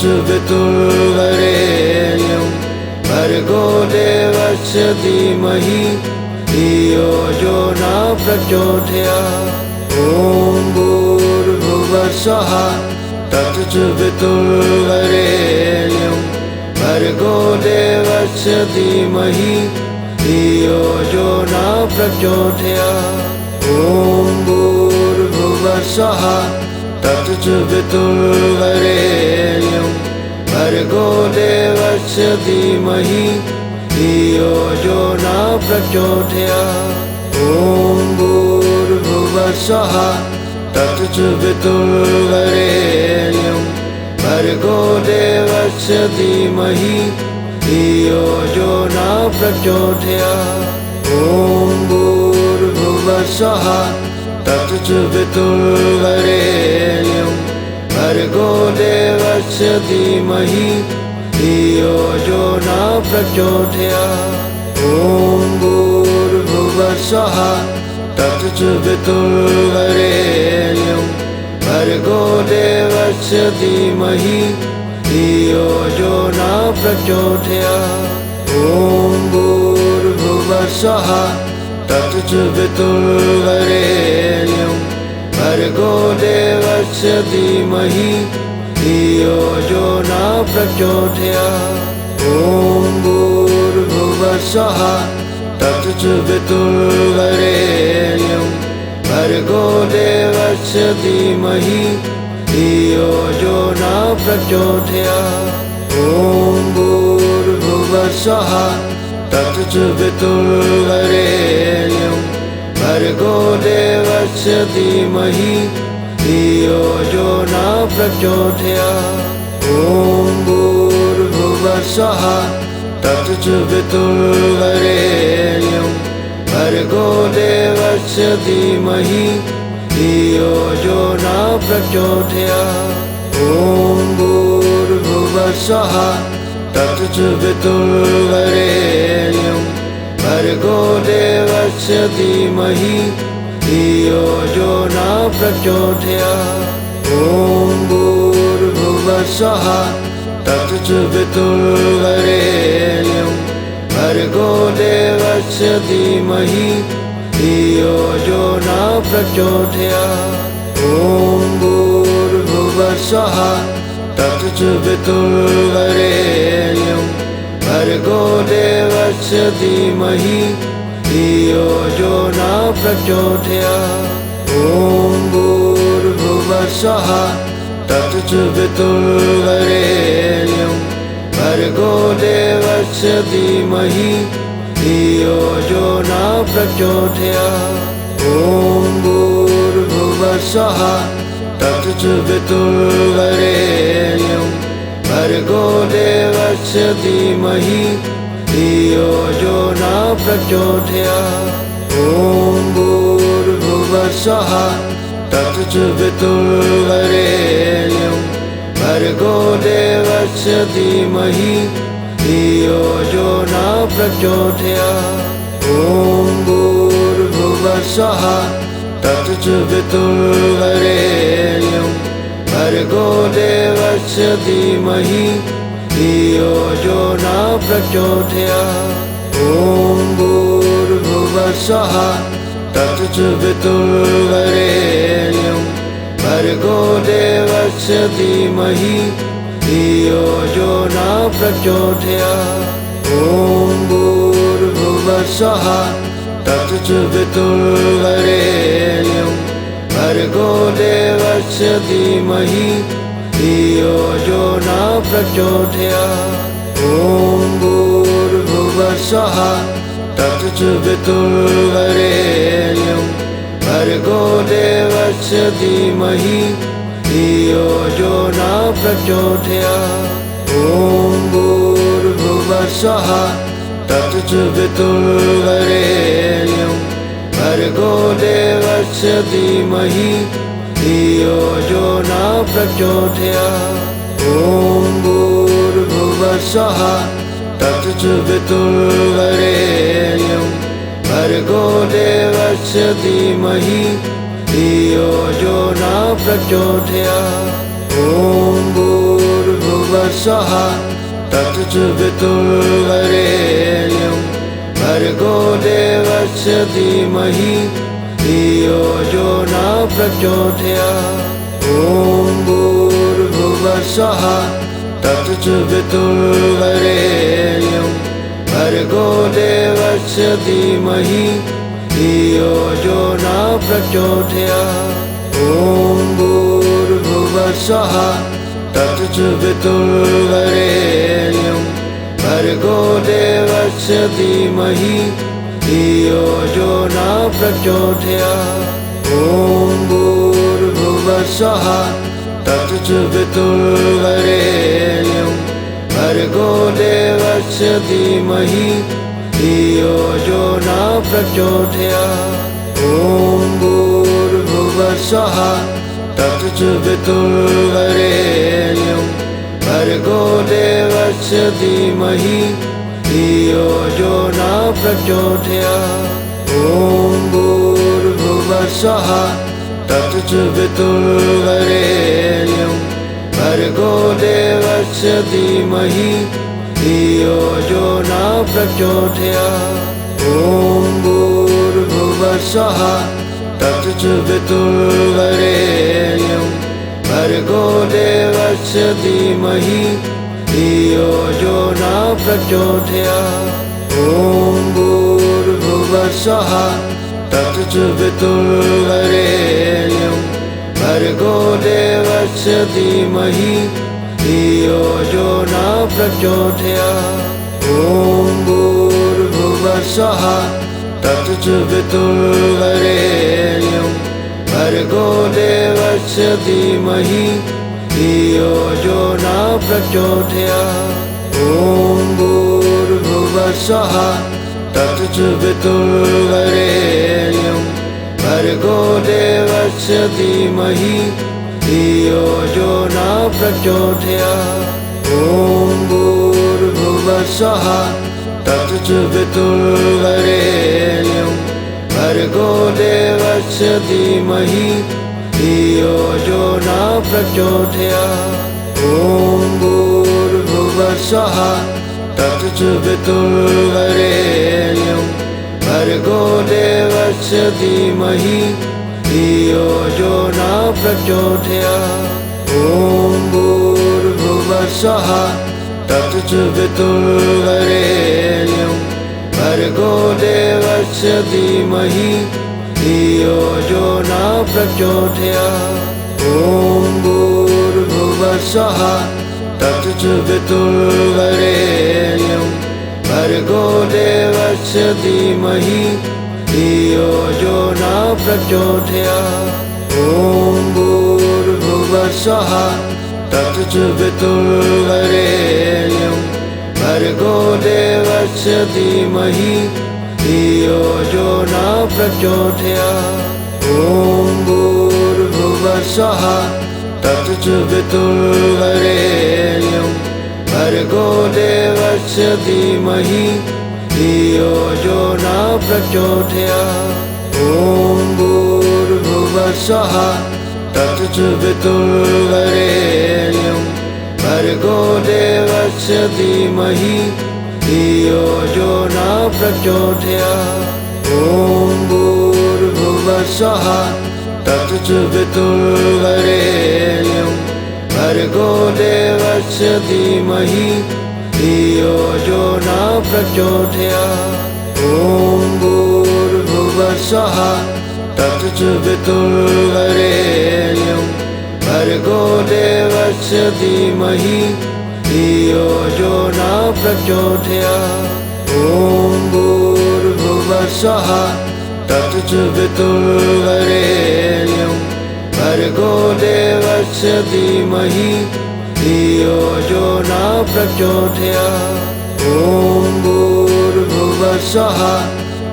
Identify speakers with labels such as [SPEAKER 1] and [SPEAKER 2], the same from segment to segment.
[SPEAKER 1] तत्सवितुर्वरेण्यं भर्गो देवस्य धीमहि धियो यो न प्रचोदयात्। ॐ भूर्भुवः स्वः तत्सवितुर्वरेण्यं भर्गो देवस्य धीमहि धियो यो न प्रचोदयात्। ॐ भूर्भुवः स्वः तत्सवितुर्वरेण्यं भर्गो देवस्य धीमहि धियो यो न प्रचोदयात्। ॐ भूर्भुवः स्वः तत्सवितुर्वरेण्यं भर्गो देवस्य धीमहि धियो यो न प्रचोदयात्। ॐ भूर्भुवः स्वः तत्सवितुर्वरेण्यं भर्गो देवस्य धीमहि धियो यो न प्रचोदयात्। ॐ भूर्भुवः स्वः तत्सवितुर्वरेण्यं भर्गो देवस्य धीमहि धियो यो न प्रचोदयात्। ॐ भूर्भुवः स्वः तत्सवितुर्वरेण्यं भर्गो देवस्य धीमहि धियो यो न प्रचोदयात्। ॐ भूर्भुवः स्वः तत्सवितुर्वरेण्यं भर्गो देवस्य धीमहि धियो यो न प्रचोदयात्। ॐ भूर्भुवः स्वः तत्सवितुर्वरेण्यं भर्गो देवस्य धीमहि धियो यो न प्रचोदयात्। ॐ भूर्भुवः स्वः तत्सवितुर्वरेण्यं भर्गो देवस्य धीमहि धियो यो न प्रचोदयात्। ॐ भूर्भुवः स्वः तत्सवितुर्वरेण्यं भर्गो देवस्य धीमहि धियो यो न प्रचोदयात्। ॐ भूर्भुवः स्वः तत्सवितुर्वरेण्यं भर्गो देवस्य धीमहि धियो यो न प्रचोदयात्। ॐ भूर्भुवः स्वः तत्सवितुर्वरेण्यं भर्गो देवस्य धीमहि धियो यो न प्रचोदयात्। ॐ भूर्भुवः स्वः तत्सवितुर्वरेण्यं भर्गो देवस्य धीमहि धियो यो न प्रचोदयात्। ॐ भूर्भुवः स्वः तत्सवितुर्वरेण्यं भर्गो देवस्य धीमहि धियो यो न प्रचोदयात्। ॐ भूर्भुवः स्वः तत्सवितुर्वरेण्यं भर्गो देवस्य धीमहि धियो यो न प्रचोदयात्। ॐ भूर्भुवः स्वः तत्सवितुर्वरेण्यं भर्गो देवस्य धीमहि धियो यो न प्रचोदयात्। ॐ भूर्भुवः स्वः तत्सवितुर्वरेण्यं भर्गो देवस्य धीमहि धियो यो न प्रचोदयात्। ॐ भूर्भुवः स्वः तत्सवितुर्वरेण्यं भर्गो देवस्य धीमहि धियो यो न प्रचोदयात्। ॐ भूर्भुवः स्वः तत्सवितुर्वरेण्यं भर्गो देवस्य धीमहि धियो यो न प्रचोदयात्। ॐ भूर्भुवः स्वः तत्सवितुर्वरेण्यं भर्गो देवस्य धीमहि धियो यो न प्रचोदयात्। ॐ भूर्भुवः स्वः तत्सवितुर्वरेण्यं भर्गो देवस्य धीमहि धियो यो न प्रचोदयात्। ॐ भूर्भुवः भुवस्सुः तत्सवितुर्वरेण्यं भर्गो देवस्य धीमहि धियो यो न प्रचोदयात्। ॐ भूर्भुवस्सुः तत्सवितुर्वरेण्यं भर्गो देवस्य धीमहि धियो यो न प्रचोदयात्। ॐ भूर्भुवस्सुः तत्सवितुर्वरेण्यं भर्गो देवस्य धीमहि धियो यो न प्रचोदयात्। ॐ भूर्भुवस्सुः तत्सवितुर्वरेण्यं भर्गो देवस्य धीमहि धियो यो न प्रचोदयात्। ॐ भूर्भुवस्सुः तत्सवितुर्वरेण्यं भर्गो देवस्य धीमहि धियो यो न प्रचोदयात्। ॐ भूर्भुवस्सुः तत्सवितुर्वरेण्यं भर्गो देवस्य धीमहि धियो यो न प्रचोदयात्। ॐ भूर्भुवस्सुः तत्सवितुर्वरेण्यं भर्गो देवस्य धीमहि धियो यो न प्रचोदयात्। ॐ भूर्भुवस्सुः तत्सवितुर्वरेण्यं भर्गो देवस्य धीमहि धियो यो न प्रचोदयात्। ॐ भूर्भुवस्सुः तत्सवितुर्वरेण्यं भर्गो देवस्य धीमहि धियो यो न प्रचोदयात्। ॐ भूर्भुवस्सुः तत्सवितुर्वरेण्यं भर्गो देवस्य धीमहि धियो यो न प्रचोदयात्। ॐ भूर्भुवस्सुः तत्सवितुर्वरेण्यं भर्गो देवस्य धीमहि धियो यो न प्रचोदयात्। ॐ भूर्भुवस्सुः तत्सवितुर्वरेण्यं भर्गो देवस्य धीमहि धियो यो न प्रचोदयात्। ॐ भूर्भुवस्सुः तत्सवितुर्वरेण्यं भर्गो देवस्य धीमहि धियो यो न प्रचोदयात्। ॐ भूर्भुवस्सुः तत्सवितुर्वरेण्यं भर्गो देवस्य धीमहि धियो यो न प्रचोदयात्। ॐ भूर्भुवस्सुः तत्सवितुर्वरेण्यं भर्गो देवस्य धीमहि धियो यो न प्रचोदयात्। ॐ भूर्भुवस्सुः तत्सवितुर्वरेण्यं भर्गो देवस्य धीमहि धियो यो न प्रचोदयात्। ॐ भूर्भुवस्सुः तत्सवितुर्वरेण्यं भर्गो देवस्य धीमहि धियो यो न प्रचोदयात्। ॐ भूर्भुवस्सुः तत्सवितुर्वरेण्यं भर्गो देवस्य धीमहि धियो यो न प्रचोदयात्। ॐ भूर्भुवस्सुः तत्सवितुर्वरेण्यं भर्गो देवस्य धीमहि धियो यो न प्रचोदयात्। ॐ भूर्भुवस्सुः तत्सवितुर्वरेण्यं भर्गो देवस्य धीमहि धियो यो न प्रचोदयात्। ॐ भूर्भुवस्सुः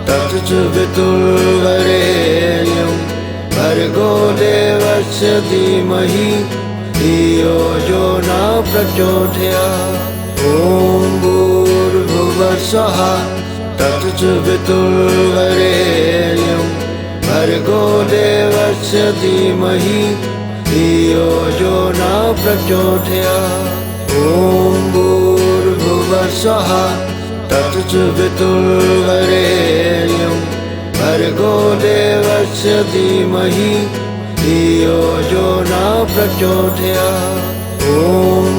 [SPEAKER 1] तत्सवितुर्वरेण्यं भर्गो देवस्य धीमहि धियो यो न प्रचोदयात्। ॐ भूर्भुवस्सुः तत्सवितुर्वरेण्यं भर्गो देवस्य धीमहि धियो यो न प्रचोदयात्। ॐ ॐ भूर्भुवस्सुवः तत्सवितुर्वरेण्यं भर्गो देवस्य धीमहि धियो यो न प्रचोदयात्। ॐ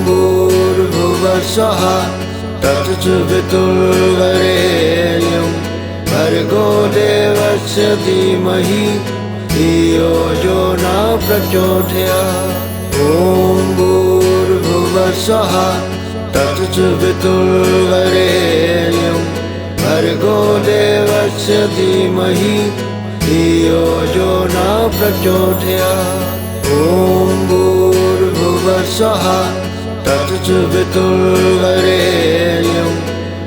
[SPEAKER 1] भूर्भुवस्सुवः तत्सवितुर्वरेण्यं भर्गो देवस्य धीमहि धियो यो न प्रचोदयात्। ॐ भूर्भुवस्सुवः तत्सवितुर्वरेण्यं भर्गो देवस्य धीमहि धियो यो न प्रचोदयात्। ॐ भूर्भुवस्सुवः तत्सवितुर्वरेण्यं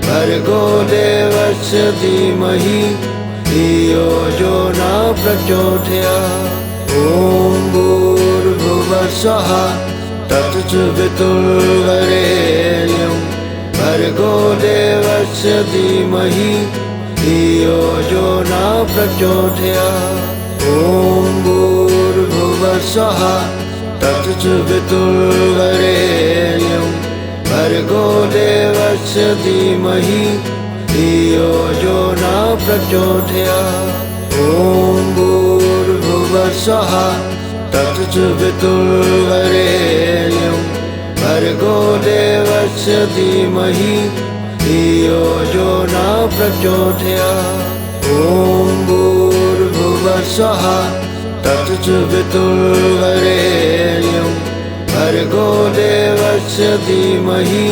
[SPEAKER 1] भर्गो देवस्य धीमहि धियो यो न प्रचोदयात्। ॐ भूर्भुवस्सुवः तत्सवितुर्वरेण्यं भर्गो देवस्य धीमहि धियो यो न प्रचोदयात्। ॐ भूर्भुवस्सुवः तत्सवितुर्वरेण्यं भर्गो देवस्य धीमहि धियो यो न प्रचोदयात्। ॐ भूर्भुवस्सुवः तत्सवितुर्वरेण्यं भर्गो देवस्य धीमहि धियो यो न प्रचोदयात्। ॐ भूर्भुवस्सुवः तत्सवितुर्वरेण्यं भर्गो देवस्य धीमहि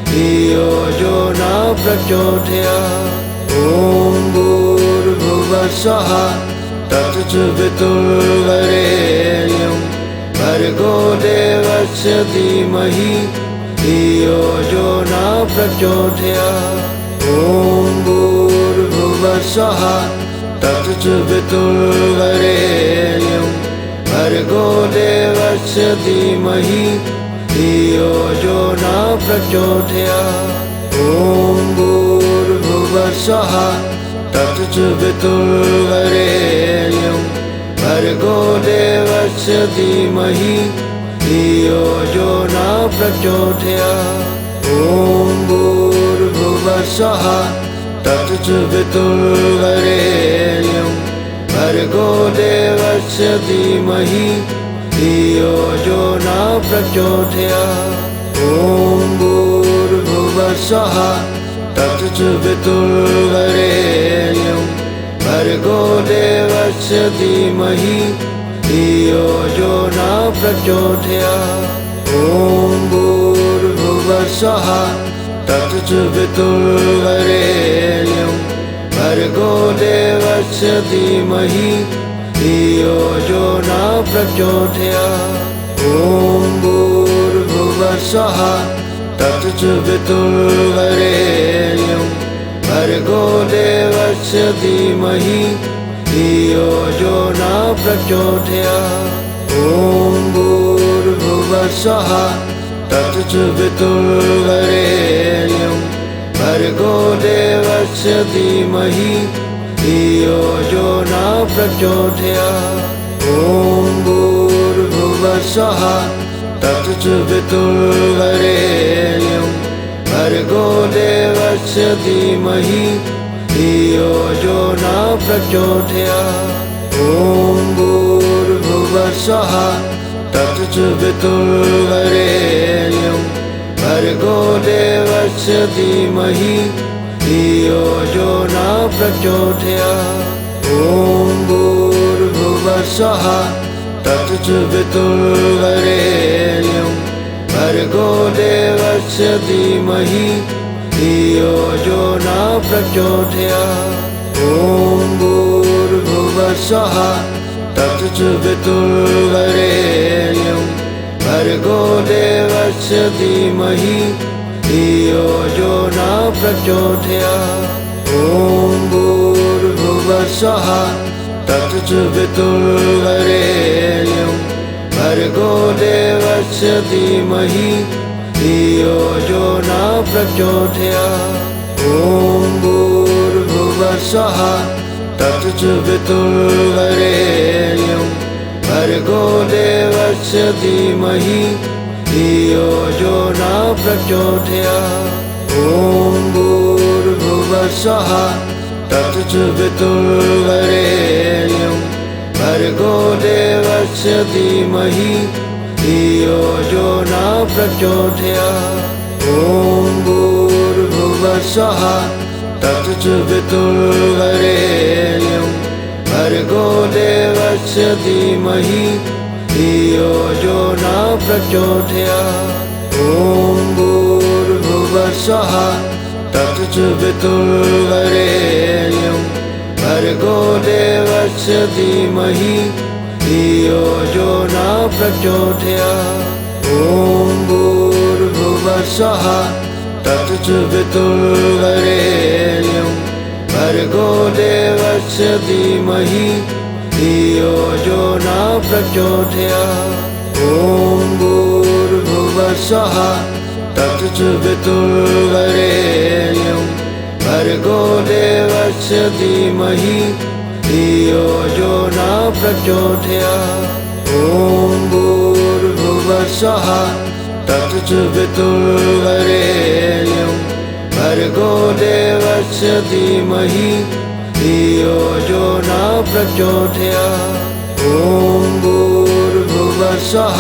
[SPEAKER 1] धियो यो न प्रचोदयात्। ॐ भूर्भुवस्सुवः तत्सवितुर्वरेण्यं भर्गो देवस्य धीमहि धियो यो न प्रचोदयात्। ॐ भूर्भुवस्सुवः तत्सवितुर्वरेण्यं भर्गो देवस्य धीमहि धियो यो न प्रचोदयात्। ॐ भूर्भुवस्सुवः तत्सवितुर्वरेण्यं भर्गो देवस्य धीमहि धियो यो न प्रचोदयात्। ॐ भूर्भुवस्सुवः तत्सवितुर्वरेण्यं भर्गो देवस्य धीमहि धियो यो न प्रचोदयात्। ॐ भूर्भुवस्सुवः तत्सवितुर्वरेण्यं भर्गो देवस्य धीमहि धियो यो न प्रचोदयात्। ॐ भूर्भुवस्सुवः तत्सवितुर्वरेण्यं भर्गो देवस्य धीमहि धियो यो न प्रचोदयात्। ॐ भूर्भुवस्सुवः तत्सवितुर्वरेण्यं भर्गो देवस्य धीमहि धियो यो न प्रचोदयात्। ॐ भूर्भुवस्सुवः तत्सवितुर्वरेण्यं भर्गो देवस्य धीमहि धियो यो न प्रचोदयात्। ॐ भूर्भुवस्सुवः तत्सवितुर्वरेण्यं भर्गो देवस्य धीमहि धियो यो न प्रचोदयात्। ॐ भूर्भुवस्सुवः तत्सवितुर्वरेण्यं भर्गो देवस्य धीमहि धियो यो न प्रचोदयात्। ॐ भूर्भुवस्सुवः तत्सवितुर्वरेण्यं भर्गो देवस्य धीमहि धियो यो न प्रचोदयात्। ॐ भूर्भुवस्सुवः तत्सवितुर्वरेण्यं भर्गो देवस्य धीमहि धियो यो न प्रचोदयात्। ॐ भूर्भुवस्सुवः तत्सवितुर्वरेण्यं भर्गो देवस्य धीमहि धियो यो न प्रचोदयात्। ॐ भूर्भुवस्सुवः तत्सवितुर्वरेण्यं भर्गो देवस्य धीमहि धियो यो न प्रचोदयात्। ॐ भूर्भुवः स्वः तत्सवितुर्वरेण्यं भर्गो देवस्य धीमहि धियो यो न प्रचोदयात्। ॐ भूर्भुवः स्वः तत्सवितुर्वरेण्यं भर्गो देवस्य धीमहि धियो यो न प्रचोदयात्। ॐ भूर्भुवः स्वः तत्सवितुर्वरेण्यं भर्गो देवस्य धीमहि धियो यो न प्रचोदयात्। ॐ भूर्भुवः स्वः तत्सवितुर्वरेण्यं भर्गो देवस्य धीमहि धियो यो न प्रचोदयात्। ॐ भूर्भुवः स्वः तत्सवितुर्वरेण्यं भर्गो देवस्य धीमहि धियो यो न प्रचोदयात्। ॐ भूर्भुवः स्वः तत्सवितुर्वरेण्यं भर्गो देवस्य धीमहि धियो यो न प्रचोदयात्। ॐ भूर्भुवः स्वः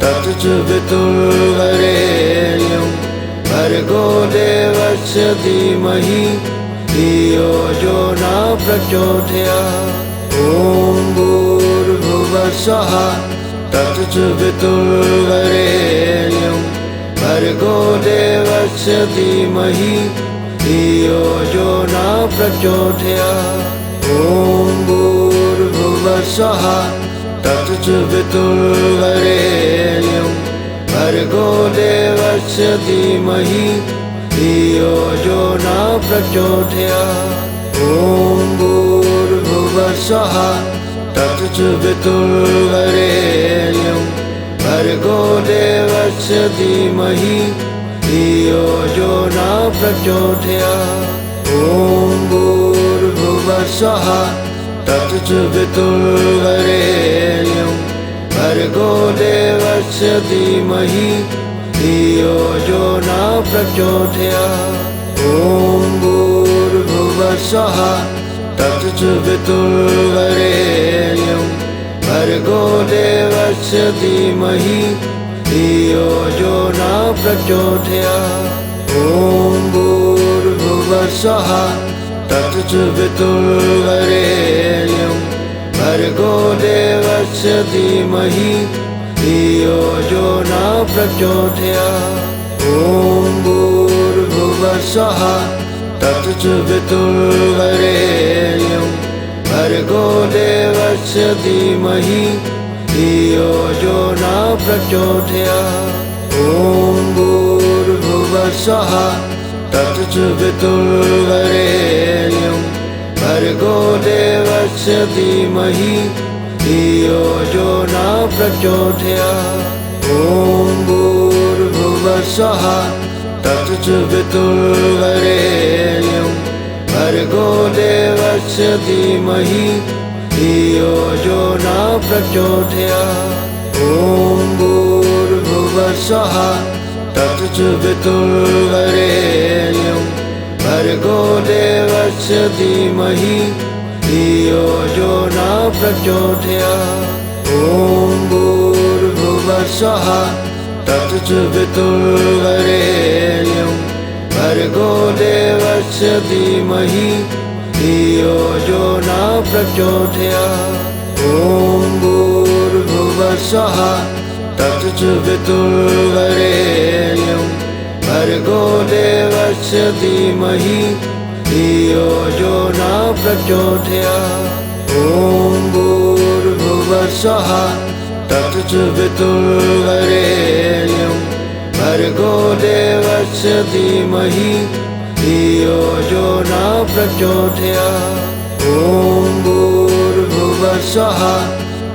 [SPEAKER 1] तत्सवितुर्वरेण्यं भर्गो देवस्य धीमहि धियो यो न प्रचोदयात्। ॐ भूर्भुवः स्वः तत्सवितुर्वरेण्यं भर्गो देवस्य धीमहि धियो यो न प्रचोदयात्। ॐ भूर्भुवः स्वः तत्सवितुर्वरेण्यं भर्गो देवस्य धीमहि धियो यो न प्रचोदयात्। ॐ भूर्भुवः स्वः तत्सवितुर्वरेण्यं भर्गो देवस्य धीमहि धियो यो न प्रचोदयात्। ॐ भूर्भुवः स्वः तत्सवितुर्वरेण्यं भर्गो देवस्य धीमहि धियो यो न प्रचोदयात्। ॐ भूर्भुवः स्वः तत्सवितुर्वरेण्यं भर्गो देवस्य धीमहि धियो यो न प्रचोदयात्। ॐ भूर्भुवः स्वः तत्सवितुर्वरेण्यं भर्गो देवस्य धीमहि धियो यो न प्रचोदयात्। ॐ भूर्भुवः स्वः तत्सवितुर्वरेण्यं भर्गो देवस्य धीमहि धियो यो न प्रचोदयात्। ॐ भूर्भुवः स्वः तत्सवितुर्वरेण्यं भर्गो देवस्य धीमहि धियो यो न प्रचोदयात्। ॐ भूर्भुवः स्वः तत्सवितुर्वरेण्यं भर्गो देवस्य धीमहि धियो यो न प्रचोदयात्। ॐ भूर्भुवः स्वः तत्सवितुर्वरेण्यं भर्गो देवस्य धीमहि धियो यो न प्रचोदयात्। ॐ भूर्भुवः स्वः तत्सवितुर्वरेण्यं भर्गो देवस्य धीमहि धियो यो न प्रचोदयात्। ॐ भूर्भुवः स्वः तत्सवितुर्वरेण्यं भर्गो देवस्य धीमहि धियो यो न प्रचोदयात्। ॐ भूर्भुवः स्वः तत्सवितुर्वरेण्यं भर्गो देवस्य धीमहि धियो यो न प्रचोदयात्। ॐ भूर्भुवः स्वः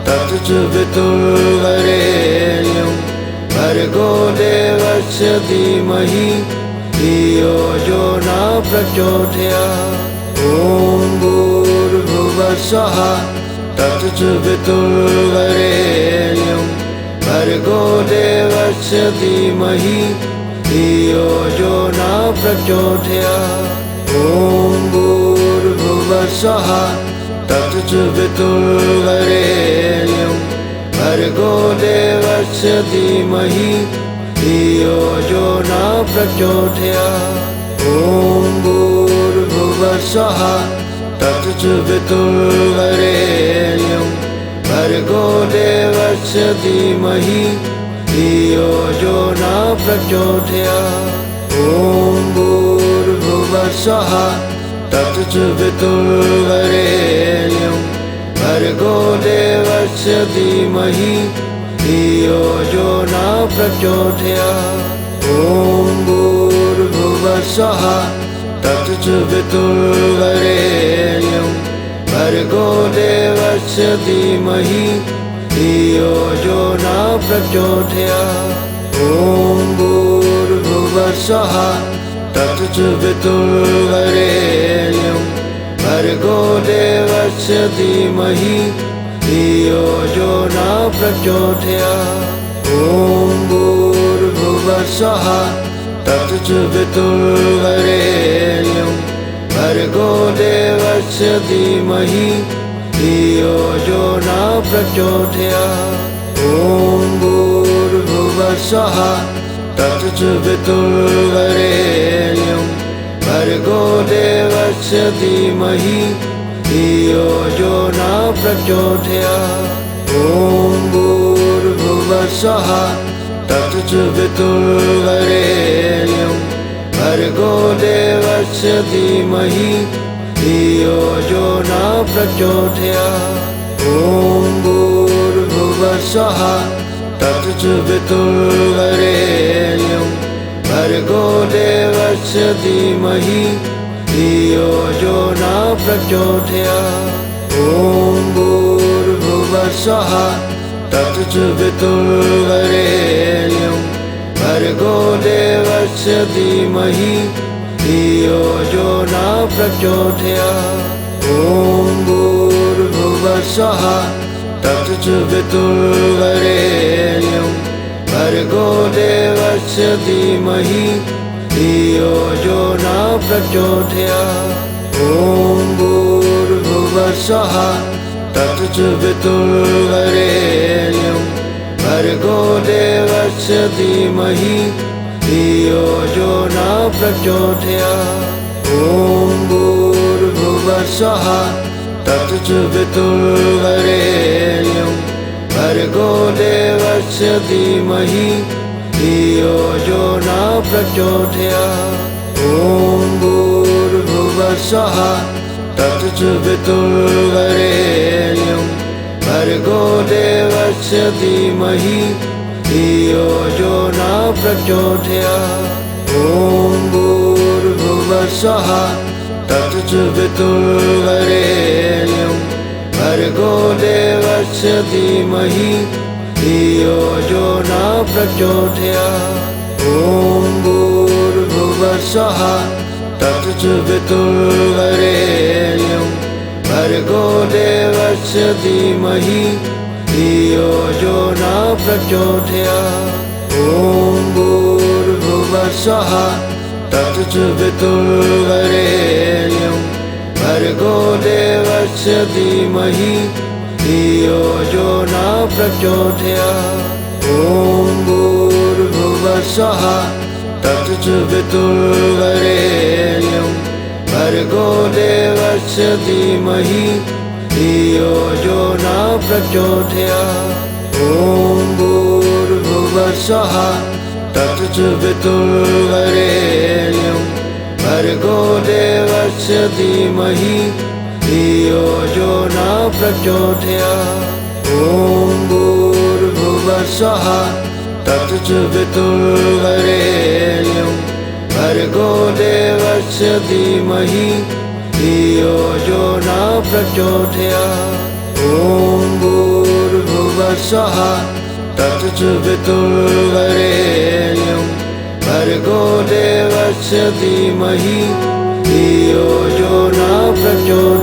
[SPEAKER 1] तत्सवितुर्वरेण्यं भर्गो देवस्य धीमहि धियो यो न प्रचोदयात्। ॐ भूर्भुवः स्वः तत्सवितुर्वरेण्यं भर्गो देवस्य धीमहि धियो यो न प्रचोदयात्। ॐ भूर्भुवः स्वः तत्सवितुर्वरेण्यं भर्गो देवस्य धीमहि धियो यो न प्रचोदयात्। ॐ भूर्भुवः स्वः तत्सवितुर्वरेण्यं भर्गो देवस्य धीमहि धियो यो न प्रचोदयात्। ॐ भूर्भुवः स्वः तत्सवितुर्वरेण्यं भर्गो देवस्य धीमहि धियो यो न प्रचोदयात्। ॐ भूर्भुवः स्वः तत्सवितुर्वरेण्यं भर्गो देवस्य धीमहि धियो यो न प्रचोदयात्। ॐ भूर्भुवः स्वः तत्सवितुर्वरेण्यं भर्गो देवस्य धीमहि धियो यो न प्रचोदयात्। ॐ भूर्भुवः स्वः तत्सवितुर्वरेण्यं भर्गो देवस्य धीमहि धियो यो न प्रचोदयात्। ॐ भूर्भुवः स्वः तत्सवितुर्वरेण्यं भर्गो देवस्य धीमहि धियो यो न प्रचोदयात्। ॐ भूर्भुवः स्वः तत्सवितुर्वरेण्यं भर्गो देवस्य धीमहि धियो यो न प्रचोदयात्। ॐ भूर्भुवः स्वः तत्सवितुर्वरेण्यं भर्गो देवस्य धीमहि धियो यो न प्रचोदयात्। ॐ भूर्भुवः स्वः तत्सवितुर्वरेण्यं भर्गो देवस्य धीमहि धियो यो न प्रचोदयात्। ॐ भूर्भुवः स्वः तत्सवितुर्वरेण्यं भर्गो देवस्य धीमहि धियो यो न प्रचोदयात्। ॐ भूर्भुवः स्वः तत्सवितुर्वरेण्यं भर्गो देवस्य धीमहि धियो यो न प्रचोदयात्। ॐ भूर्भुवः स्वः तत्सवितुर्वरेण्यं भर्गो देवस्य धीमहि धियो यो न प्रचोदयात्। ॐ भूर्भुवः स्वः तत्सवितुर्वरेण्यं भर्गो देवस्य धीमहि धियो यो न प्रचोदयात्। ॐ भूर्भुवः स्वः तत्सवितुर्वरेण्यं भर्गो देवस्य धीमहि धियो यो न प्रचोदयात्। ॐ भूर्भुवः स्वः तत्सवितुर्वरेण्यं भर्गो देवस्य धीमहि धियो यो न प्रचोदयात्। ॐ भूर्भुवः स्वः तत्सवितुर्वरेण्यं भर्गो देवस्य धीमहि धियो यो न प्रचोदयात्। ॐ भूर्भुवः स्वः तत्सवितुर्वरेण्यं भर्गो देवस्य धीमहि धियो यो न प्रचोदयात्। ॐ भूर्भुवः स्वः तत्सवितुर्वरेण्यं भर्गो देवस्य धीमहि धियो यो न प्रचोदयात्। ॐ भूर्भुवः स्वः तत्सवितुर्वरेण्यं भर्गो देवस्य धीमहि धियो यो न प्रचोदयात्। ॐ भूर्भुवः स्वः तत्सवितुर्वरेण्यं भर्गो देवस्य धीमहि धियो यो न प्रचोदयात्।